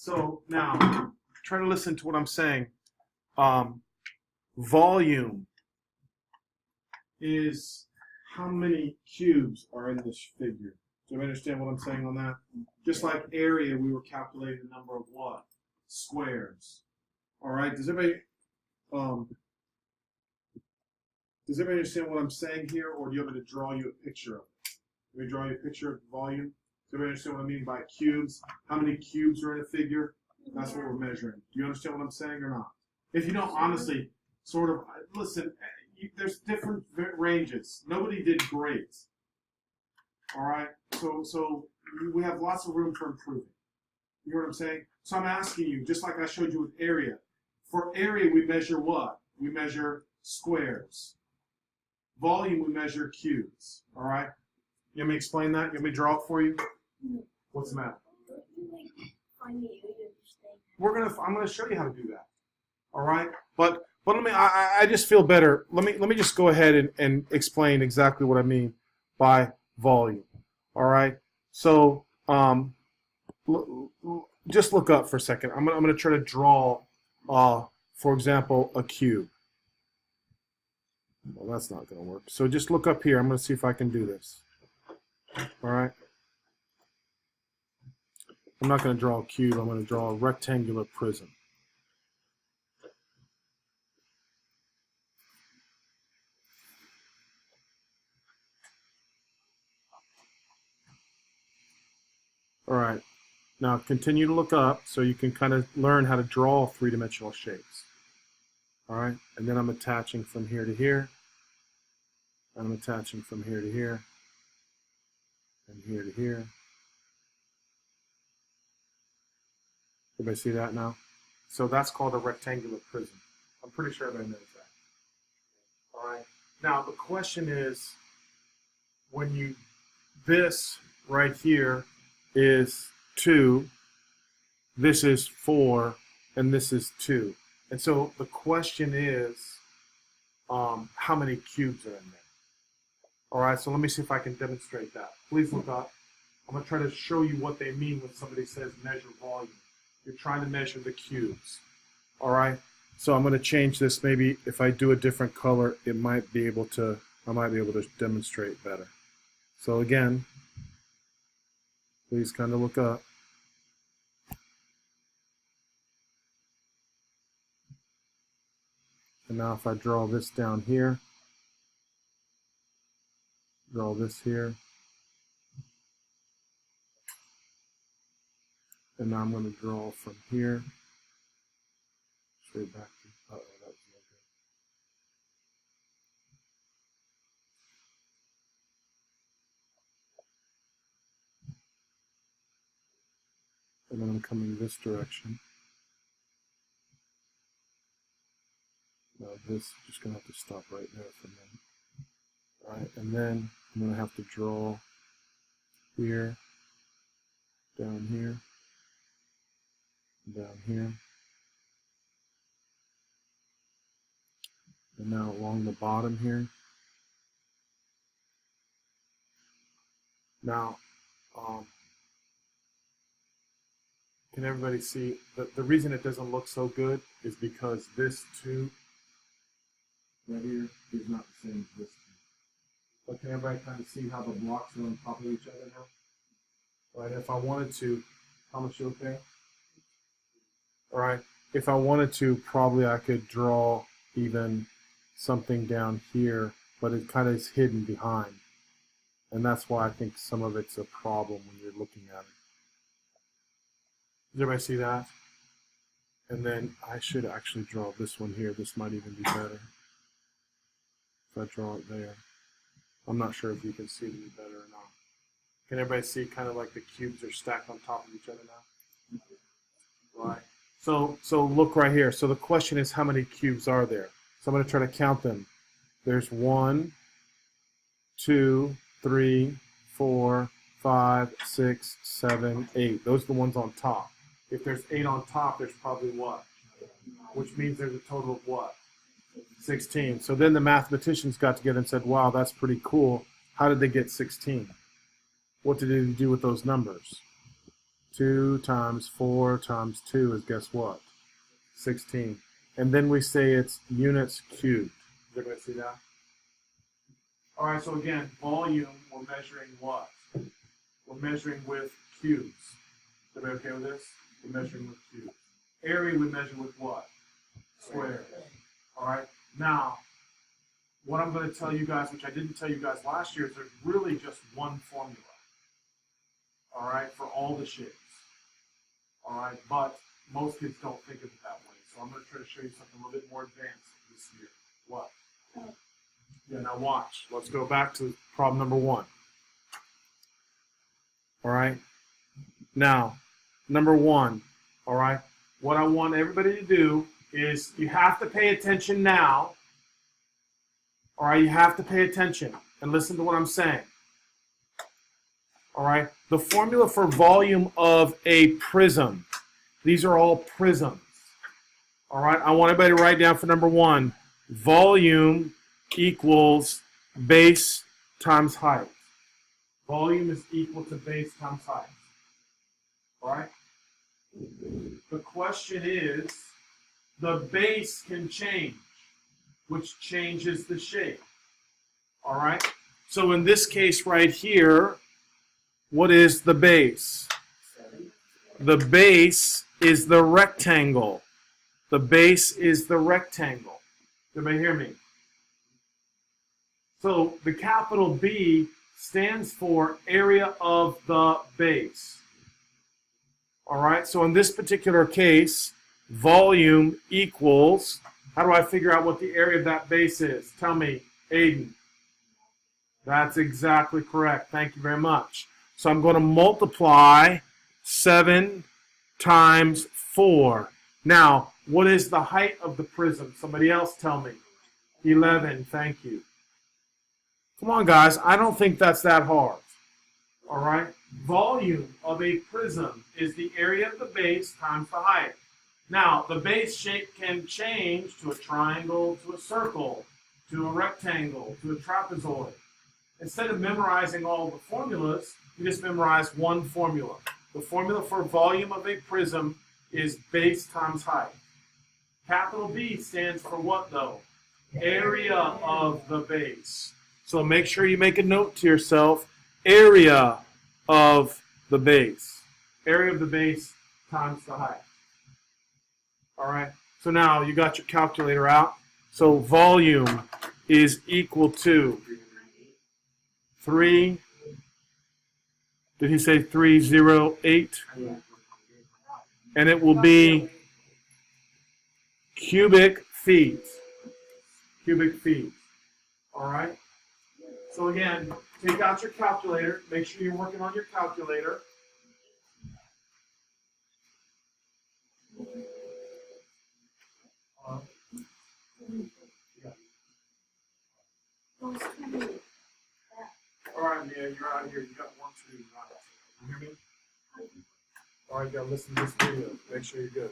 So now, try to listen to what I'm saying. Volume is how many cubes are in this figure. Do you understand what I'm saying on that? Just like area, we were calculating the number of what? Squares. All right. Does everybody understand what I'm saying here, or do you want me to draw you a picture of it? Let me draw you a picture of volume. Does everybody understand what I mean by cubes? How many cubes are in a figure? That's what we're measuring. Do you understand what I'm saying or not? If you don't, honestly, sort of, listen, there's different ranges. Nobody did great. All right? So we have lots of room for improving. You know what I'm saying? So I'm asking you, just like I showed you with area. For area, we measure what? We measure squares. Volume, we measure cubes. All right? You want me to explain that? You want me to draw it for you? What's the matter? I'm gonna show you how to do that. All right? But let me. I just feel better. Let me just go ahead and explain exactly what I mean by volume. All right? So just look up for a second. I'm gonna try to draw, for example, a cube. Well, that's not gonna work. So just look up here. I'm gonna see if I can do this. All right. I'm not going to draw a cube. I'm going to draw a rectangular prism. All right. Now continue to look up so you can kind of learn how to draw three-dimensional shapes. All right. And then I'm attaching from here to here. I'm attaching from here to here. And here to here. Everybody see that now? So that's called a rectangular prism. I'm pretty sure everybody knows that. All right. Now the question is, this right here is 2, this is 4, and this is 2. And so the question is, how many cubes are in there? All right. So let me see if I can demonstrate that. Please look up. I'm going to try to show you what they mean when somebody says measure volume. You're trying to measure the cubes. All right. So I'm going to change this. Maybe if I do a different color, I might be able to demonstrate better. So again, please kind of look up. And now if I draw this down here, draw this here. And now I'm going to draw from here straight back to, that was no good. And then I'm coming this direction. Now this, just going to have to stop right there for a minute. All right, and then I'm going to have to draw here, down here, down here. And now along the bottom here. Now, can everybody see? The reason it doesn't look so good is because this 2 right here is not the same as this 2. But can everybody kind of see how the blocks are on top of each other now? All right, if I wanted to, how much you okay? All right, if I wanted to, probably I could draw even something down here, but it kind of is hidden behind. And that's why I think some of it's a problem when you're looking at it. Does everybody see that? And then I should actually draw this one here. This might even be better. If I draw it there. I'm not sure if you can see it any better or not. Can everybody see kind of like the cubes are stacked on top of each other now? Right. So look right here. So the question is, how many cubes are there? So I'm going to try to count them. There's 1, 2, 3, 4, 5, 6, 7, 8. Those are the ones on top. If there's 8 on top, there's probably what? Which means there's a total of what? 16. So then the mathematicians got together and said, wow, that's pretty cool. How did they get 16? What did they do with those numbers? 2 times 4 times 2 is, guess what? 16. And then we say it's units cubed. Does everybody see that? All right, so again, volume, we're measuring what? We're measuring with cubes. Is everybody okay with this? We're measuring with cubes. Area we measure with what? Squares. All right, now, what I'm going to tell you guys, which I didn't tell you guys last year, is there's really just one formula. All right, for all the shapes. All right, but most kids don't think of it that way. So I'm going to try to show you something a little bit more advanced this year. What? Yeah, now watch. Let's go back to problem number 1. All right. Now, number 1. All right. What I want everybody to do is you have to pay attention now. All right. You have to pay attention and listen to what I'm saying. All right. The formula for volume of a prism. These are all prisms. All right. I want everybody to write down for number 1. Volume equals base times height. Volume is equal to base times height. All right? The question is, the base can change, which changes the shape. All right? So in this case right here, what is the base? The base is the rectangle. The base is the rectangle. Everybody hear me? So the capital B stands for area of the base. All right, so in this particular case, volume equals, how do I figure out what the area of that base is? Tell me, Aiden. That's exactly correct. Thank you very much. So I'm going to multiply 7 times 4. Now, what is the height of the prism? Somebody else tell me. 11, thank you. Come on, guys. I don't think that's that hard. All right? Volume of a prism is the area of the base times the height. Now, the base shape can change to a triangle, to a circle, to a rectangle, to a trapezoid. Instead of memorizing all the formulas, you just memorize one formula. The formula for volume of a prism is base times height. Capital B stands for what, though? Area of the base. So make sure you make a note to yourself, area of the base. Area of the base times the height. All right, so now you got your calculator out. So volume is equal to 3, did he say 308? And it will be cubic feet. Cubic feet. All right? So again, take out your calculator. Make sure you're working on your calculator. All right, Mia, you're out here. You got work to do. You hear me? All right, you got to listen to this video. Make sure you're good.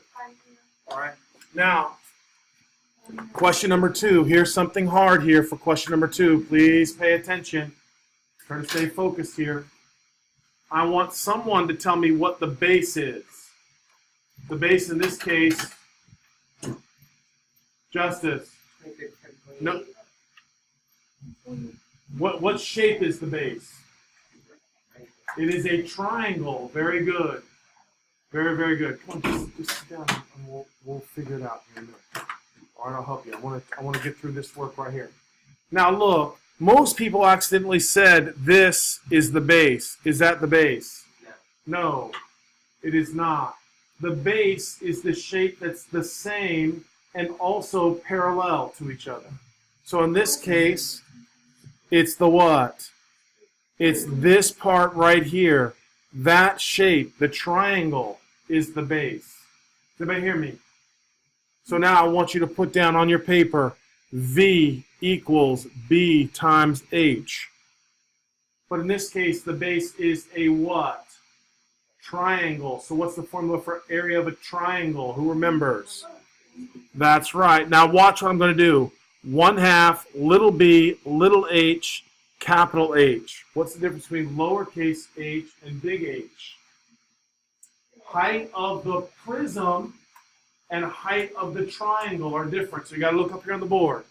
All right. Now, question number 2. Here's something hard here for question number 2. Please pay attention. Try to stay focused here. I want someone to tell me what the base is. The base in this case, Justice. No. What shape is the base? It is a triangle. Very good. Very, very good. Come on, just sit down and we'll figure it out here in a minute. All right, I'll help you. I want to get through this work right here. Now look, most people accidentally said this is the base. Is that the base? No, it is not. The base is the shape that's the same and also parallel to each other. So in this case, it's the what? It's this part right here. That shape, the triangle, is the base. Does anybody hear me? So now I want you to put down on your paper, V equals B times H. But in this case, the base is a what? Triangle. So what's the formula for area of a triangle? Who remembers? That's right. Now watch what I'm going to do. 1/2 little b, little h, capital H. What's the difference between lowercase h and big H? height of the prism and height of the triangle are different. So you got to look up here on the board.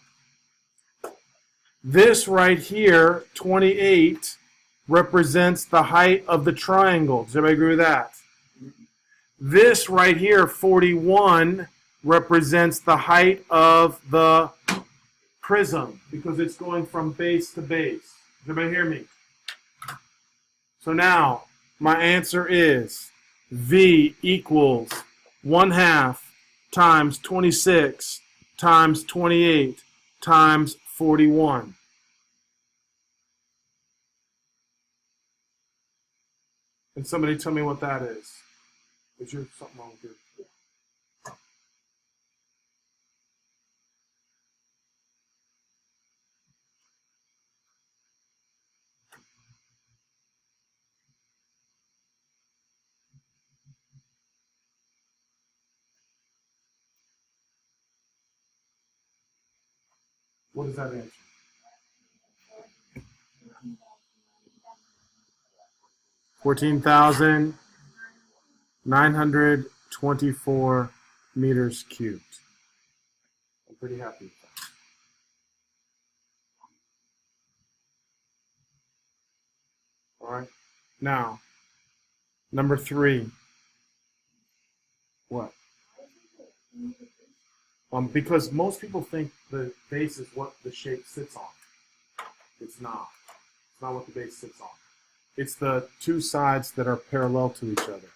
This right here, 28, represents the height of the triangle. Does everybody agree with that? This right here, 41, represents the height of the prism because it's going from base to base. Does everybody hear me? So now, my answer is V equals 1/2 times 26 times 28 times 41. And somebody tell me what that is. Is there something wrong with your... What is that answer? 14,924 meters cubed. I'm pretty happy with that. All right. Now, number 3. What? Because most people think the base is what the shape sits on. It's not. It's not what the base sits on. It's the two sides that are parallel to each other.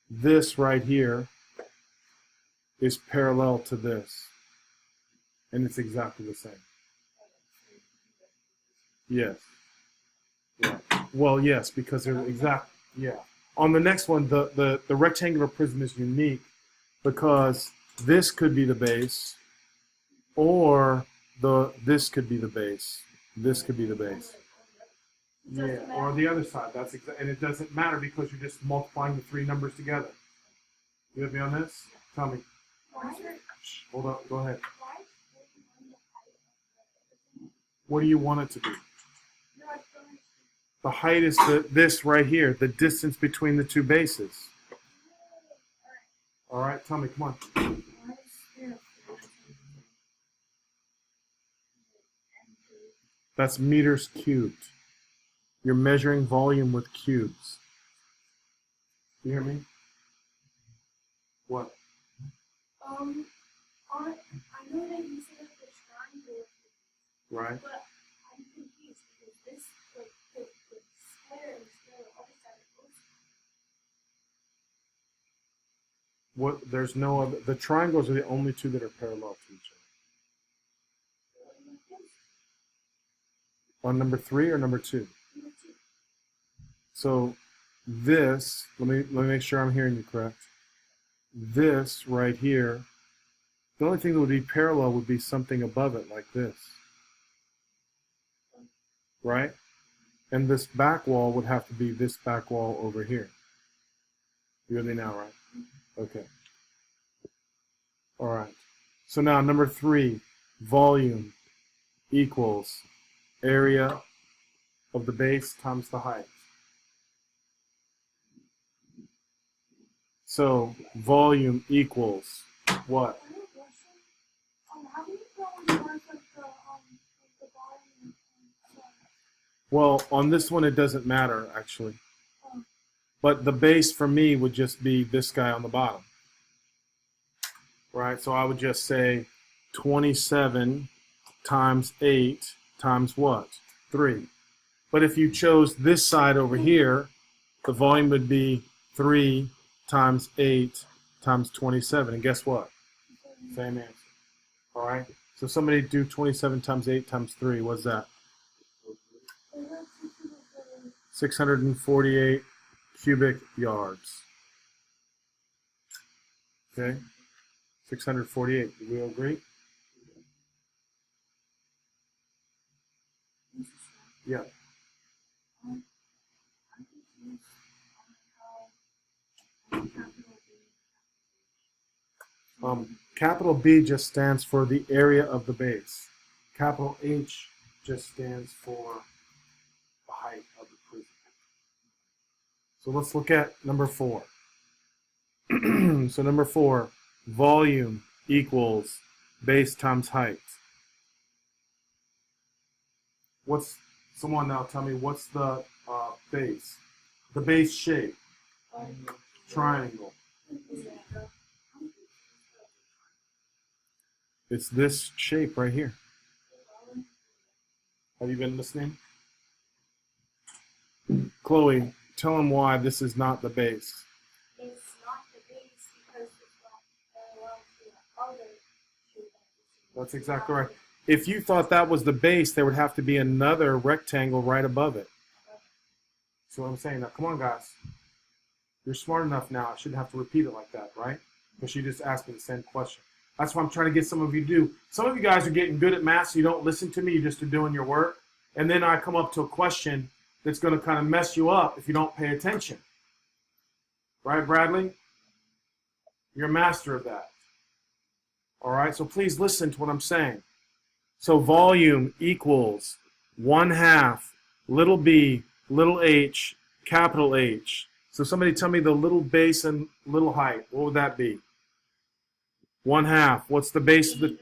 This right here is parallel to this. And it's exactly the same. Yes. Yeah. Well, yes, because they're exact. Yeah. On the next one, the rectangular prism is unique because this could be the base, or this could be the base. This could be the base. Yeah, or the other side. That's and it doesn't matter because you're just multiplying the 3 numbers together. You with me on this? Tell me. Shh, hold up. Go ahead. What do you want it to be? The height is this right here, the distance between the 2 bases. All right, tell me. Come on. That's meters cubed. You're measuring volume with cubes. You hear me? What? I know that you said the triangle. Right. But I'm confused because this, the square is the other side of both. What? There's no other. The triangles are the only 2 that are parallel to each other. On number 3 or number 2? Number 2. So this, let me make sure I'm hearing you correct. This right here, the only thing that would be parallel would be something above it like this. Right? And this back wall would have to be this back wall over here. You with me now, right? Okay. All right. So now number 3, volume equals area of the base times the height. So volume equals what? I have a question. How do you go mark like the volume? Well, on this one it doesn't matter actually. But the base for me would just be this guy on the bottom. Right? So I would just say 27 times 8 times what? 3. But if you chose this side over here, the volume would be 3 times 8 times 27. And guess what? Same answer. All right? So somebody do 27 times 8 times 3. What's that? 648 cubic yards. Okay? 648. Do we all agree? Yeah. Capital B just stands for the area of the base. Capital H just stands for the height of the prism. So let's look at number 4. So number 4, volume equals base times height. Someone now tell me what's the base? The base shape. Triangle. It's this shape right here. Have you been listening? Chloe, tell them why this is not the base. It's not the base because it's not parallel to the other shape. That's exactly right. If you thought that was the base, there would have to be another rectangle right above it. See what I'm saying? Now, come on, guys. You're smart enough now. I shouldn't have to repeat it like that, right? Because you just asked me the same question. That's what I'm trying to get some of you to do. Some of you guys are getting good at math, so you don't listen to me. You just are doing your work. And then I come up to a question that's going to kind of mess you up if you don't pay attention. Right, Bradley? You're a master of that. All right, so please listen to what I'm saying. So volume equals 1/2 little b, little h, capital H. So somebody tell me the little base and little height. What would that be? 1/2. What's the base of the...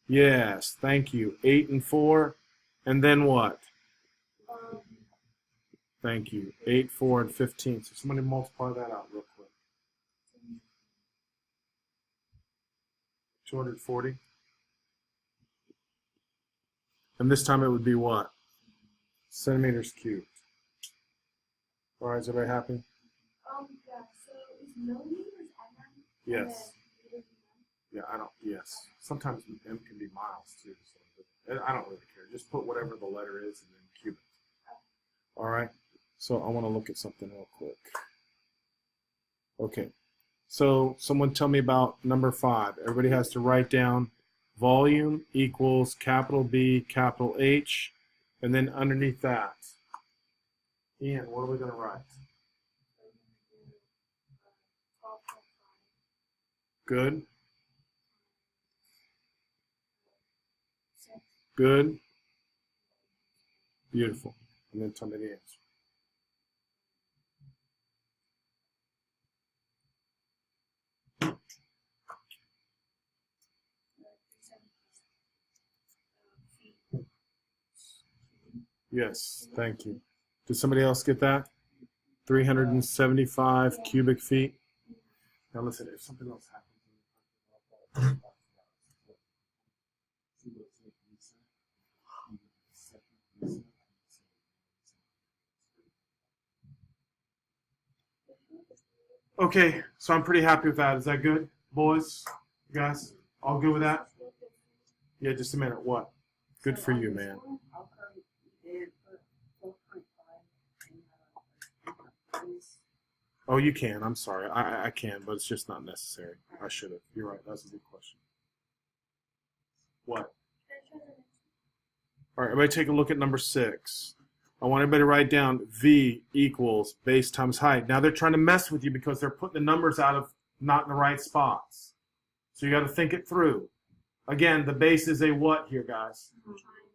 Yes, thank you. 8 and 4. And then what? Thank you. 8, 4, and 15. So somebody multiply that out real quick. 240. And this time it would be what? Centimeters cubed. All right, is everybody happy? Yeah, so is millimeters mm? Yes. Yeah, yes. Sometimes M can be miles too. So I don't really care. Just put whatever the letter is and then cube it. All right. So I want to look at something real quick. Okay. So someone tell me about number 5. Everybody has to write down volume equals capital B, capital H, and then underneath that, Ian, what are we going to write? Good. Good. Beautiful. And then tell me the answer. Yes, thank you. Did somebody else get that? 375 cubic feet. Now listen, if something else happens, okay, so I'm pretty happy with that. Is that good, boys? You guys, all good with that? Yeah, just a minute. What? Good for you, man. Oh, you can. I'm sorry. I can, but it's just not necessary. I should have. You're right. That's a good question. What? All right, everybody take a look at number 6. I want everybody to write down V equals base times height. Now they're trying to mess with you because they're putting the numbers out of not in the right spots. So you got to think it through. Again, the base is a what here, guys?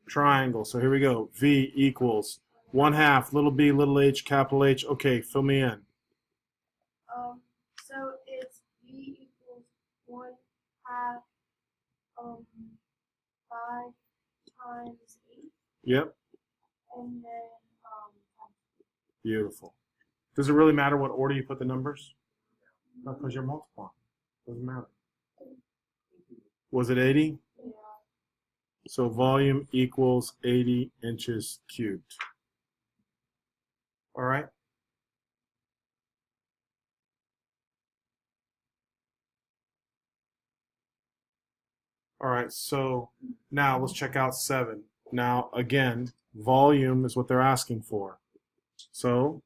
Triangle. So here we go. V equals 1/2 little b, little h, capital H. Okay, fill me in. So it's V equals 1/2 5 times 8. Yep. And then Beautiful. Does it really matter what order you put the numbers? No, because you're multiplying. Doesn't matter. Was it 80? Yeah. So volume equals 80 inches cubed. All right? All right, so now let's check out 7. Now, again, volume is what they're asking for. So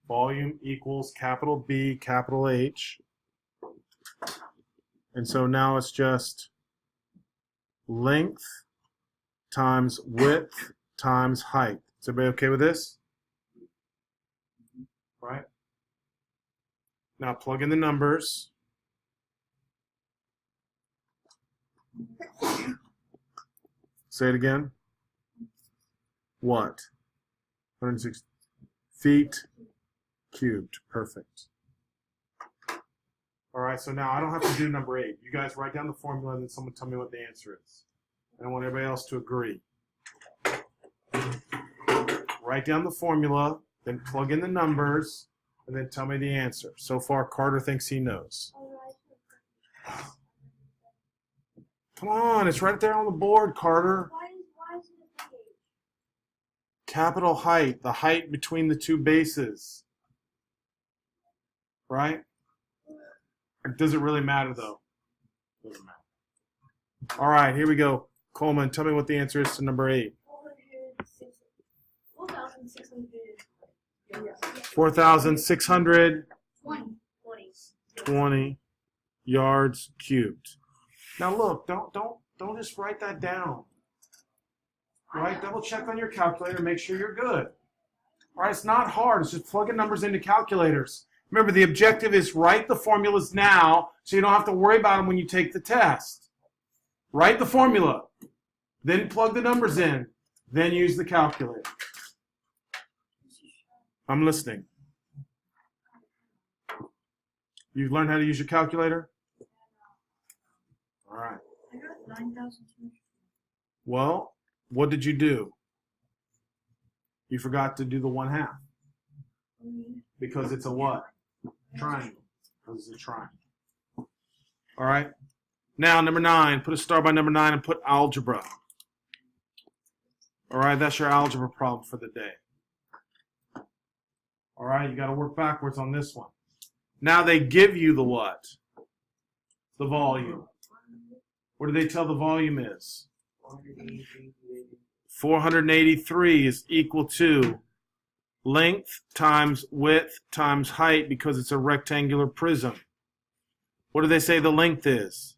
volume equals capital B, capital H. And so now it's just length times width times height. Is everybody okay with this? Right? Now plug in the numbers. Say it again. What? 160 feet cubed. Perfect. All right, so now I don't have to do number 8. You guys write down the formula and then someone tell me what the answer is. And I want everybody else to agree. Write down the formula, then plug in the numbers, and then tell me the answer. So far, Carter thinks he knows. Come on, it's right there on the board, Carter. Why is it a big H? Capital height, the height between the two bases. Right? Does it really matter, though? Doesn't matter. All right, here we go. Coleman, tell me what the answer is to number 8. 4,620 yards cubed. Now look, don't just write that down. Right? Double check on your calculator, make sure you're good. All right, it's not hard. It's just plugging numbers into calculators. Remember, the objective is write the formulas now so you don't have to worry about them when you take the test. Write the formula, then plug the numbers in, then use the calculator. I'm listening. You've learned how to use your calculator? All right. I got 9,200. Well, what did you do? You forgot to do the 1/2. Because it's a what? Triangle. Because it's a triangle. All right. Now, number 9. Put a star by number 9 and put algebra. All right, that's your algebra problem for the day. All right, you got to work backwards on this one. Now they give you the what? The volume. What do they tell the volume is? 483 is equal to length times width times height because it's a rectangular prism. What do they say the length is?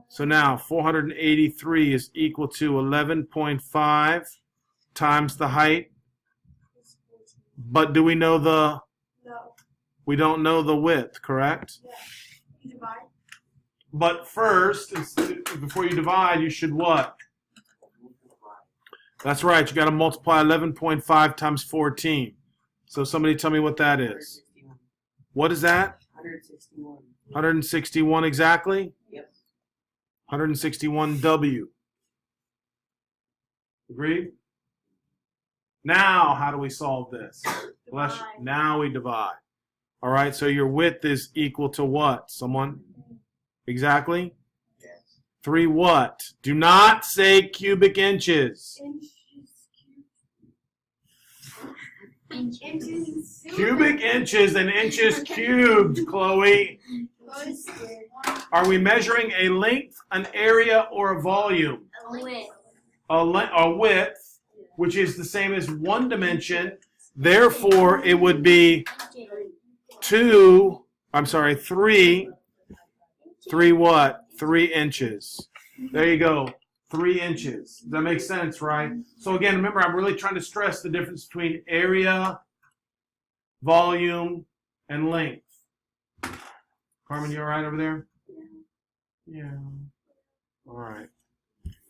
So now 483 is equal to 11.5 times the height. But do we know the? No. We don't know the width, correct? Yeah. You divide. But first, before you divide, you should what? That's right. You got to multiply 11.5 times 14. So somebody tell me what that is. 161. What is that? 161. 161 exactly? Yep. 161 W. Agreed? Now, how do we solve this? Divide. Now we divide. All right, so your width is equal to what? Someone? Exactly? Yes. 3 what? Do not say cubic inches. Inches. Cubic inches and inches cubed, Chloe. Are we measuring a length, an area, or a volume? A width, which is the same as 1 dimension. Therefore, it would be 3 what? 3 inches. There you go. 3 inches. Does that make sense, right? So again, remember, I'm really trying to stress the difference between area, volume, and length. Carmen, you all right over there? Yeah. All right.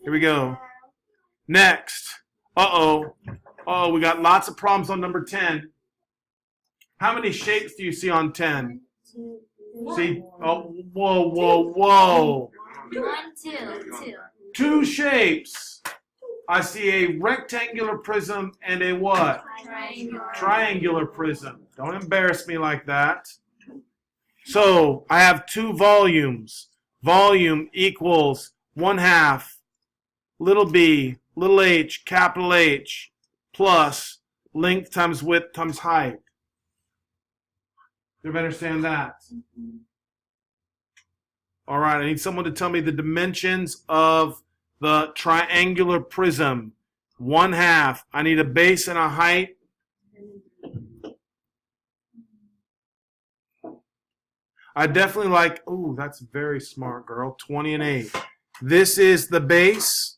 Here we go. Next. Uh-oh, we got lots of problems on number 10. How many shapes do you see on 10? See? Oh, whoa. 2 shapes. I see a rectangular prism and a what? Triangular prism. Don't embarrass me like that. So, I have 2 volumes. Volume equals 1/2 little b, little h, capital H, plus length times width times height. Do you understand that? All right, I need someone to tell me the dimensions of the triangular prism. 1/2. I need a base and a height. I definitely like, ooh, that's very smart, girl. 20 and 8. This is the base,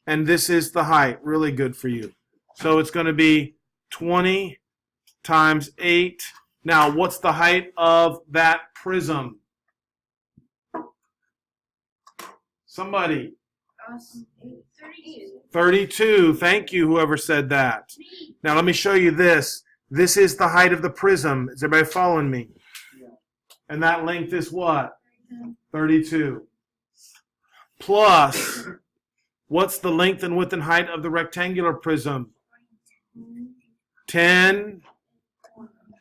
and this is the height. Really good for you. So it's going to be 20 times 8. Now, what's the height of that prism? Somebody. 32. 32. Thank you, whoever said that. Now, let me show you this. This is the height of the prism. Is everybody following me? And that length is what? 32. Plus, what's the length and width and height of the rectangular prism? 10,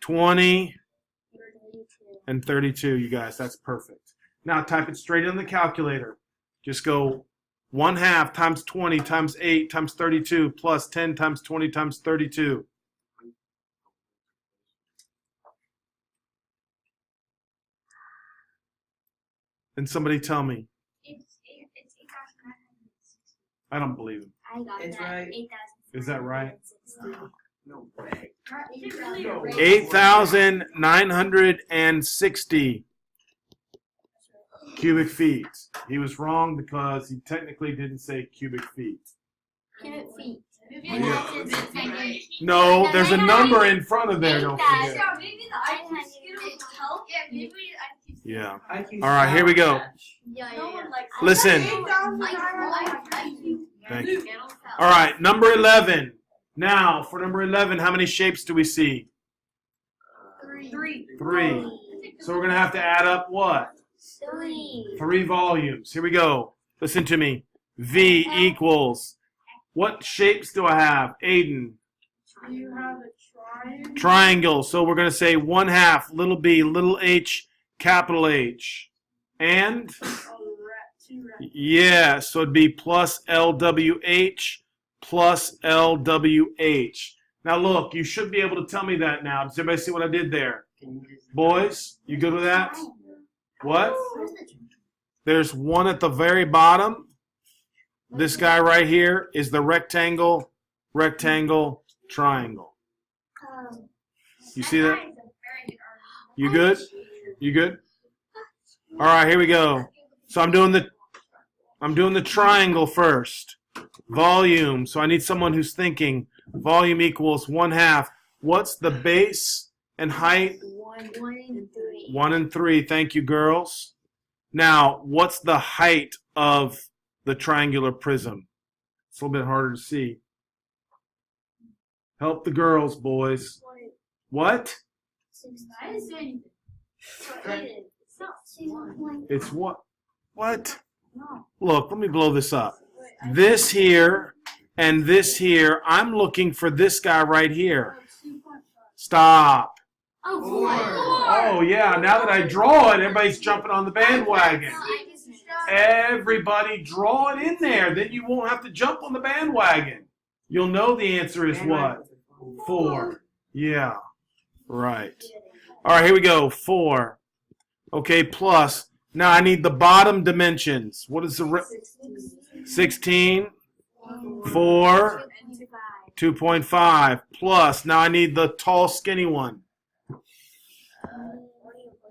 20, and 32, you guys. That's perfect. Now type it straight in the calculator. Just go 1/2 times 20 times 8 times 32 plus 10 times 20 times 32. And somebody tell me. It's 8,960. I don't believe him. I got It's that. right. 8,000. Is that right? No way. Is it really a rate? 8,960 cubic feet. He was wrong because he technically didn't say cubic feet. Cubic feet. No, there's a number in front of there. Don't forget. Yeah. All right, here we go. Listen. Thank you. All right, number 11. Now, for number 11, how many shapes do we see? 3. 3. So we're going to have to add up what? 3. 3 volumes. Here we go. Listen to me. V equals. What shapes do I have? Aiden. You have a triangle. Triangle. So we're going to say 1/2, little b, little h, capital H. And? Yeah, so it'd be plus LWH plus LWH. Now look, you should be able to tell me that now. Does everybody see what I did there? Boys, you good with that? What? There's one at the very bottom. This guy right here is the rectangle, rectangle, triangle. You see that? You good? You good? All right, here we go. So I'm doing the triangle first. Volume. So I need someone who's thinking. Volume equals 1/2. What's the base and height? 1 and 3. 1 and 3. Thank you, girls. Now, what's the height of the triangular prism? It's a little bit harder to see. Help the girls, boys. What? I didn't say anything. It's not 1. It's what? What? No. Look, let me blow this up. This here and this here, I'm looking for this guy right here. Stop. Oh, 4. Oh, yeah, now that I draw it, everybody's jumping on the bandwagon. Everybody draw it in there. Then you won't have to jump on the bandwagon. You'll know the answer is what? 4. Yeah, right. All right, here we go. 4. Okay, plus. Now I need the bottom dimensions. What is the 16? 4. 2.5. Plus. Now I need the tall, skinny one.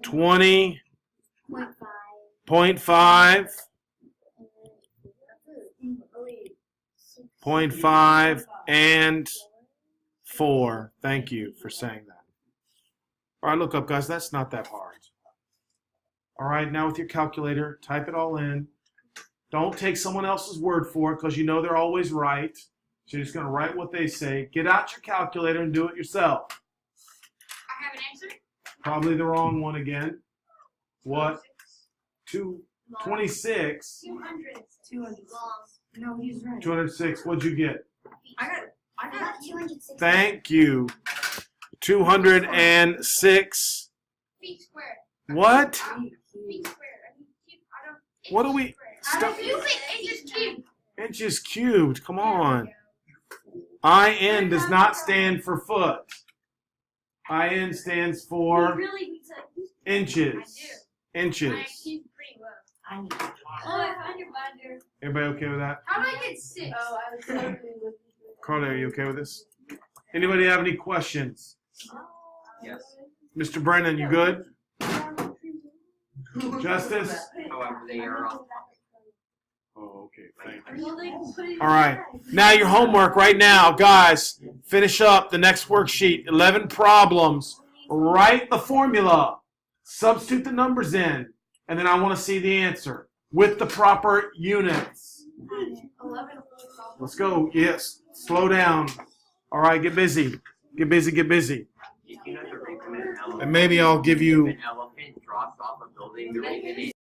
20.5. 0.5 and 4. Thank you for saying that. All right, look up, guys. That's not that hard. All right, now with your calculator, type it all in. Don't take someone else's word for it because you know they're always right. So you're just going to write what they say. Get out your calculator and do it yourself. I have an answer. Probably the wrong one again. What? 26. 200. 200. No, he's right. 206. What'd you get? I got 260. Thank you. 206. Feet squared. What? Feet squared. I don't. What do we? Stop. Inches cubed. Inches cubed. Come on. IN does not stand for foot. IN stands for inches. Inches. I need Oh, I found your binder. Everybody okay with that? How do I get 6? Oh, I was totally with you. Carla, are you okay with this? Anybody have any questions? Yes. Mr. Brennan, you good? Justice? However, they are all. Oh, okay. Thank you. All right. Now your homework right now, guys. Finish up the next worksheet. 11 problems. Write the formula. Substitute the numbers in. And then I want to see the answer with the proper units. 11. Let's go. Yes. Slow down. All right. Get busy. Get busy. Get busy. You have to recommend elephant. And maybe I'll give you. Elephant, dropped off a building, they're in it.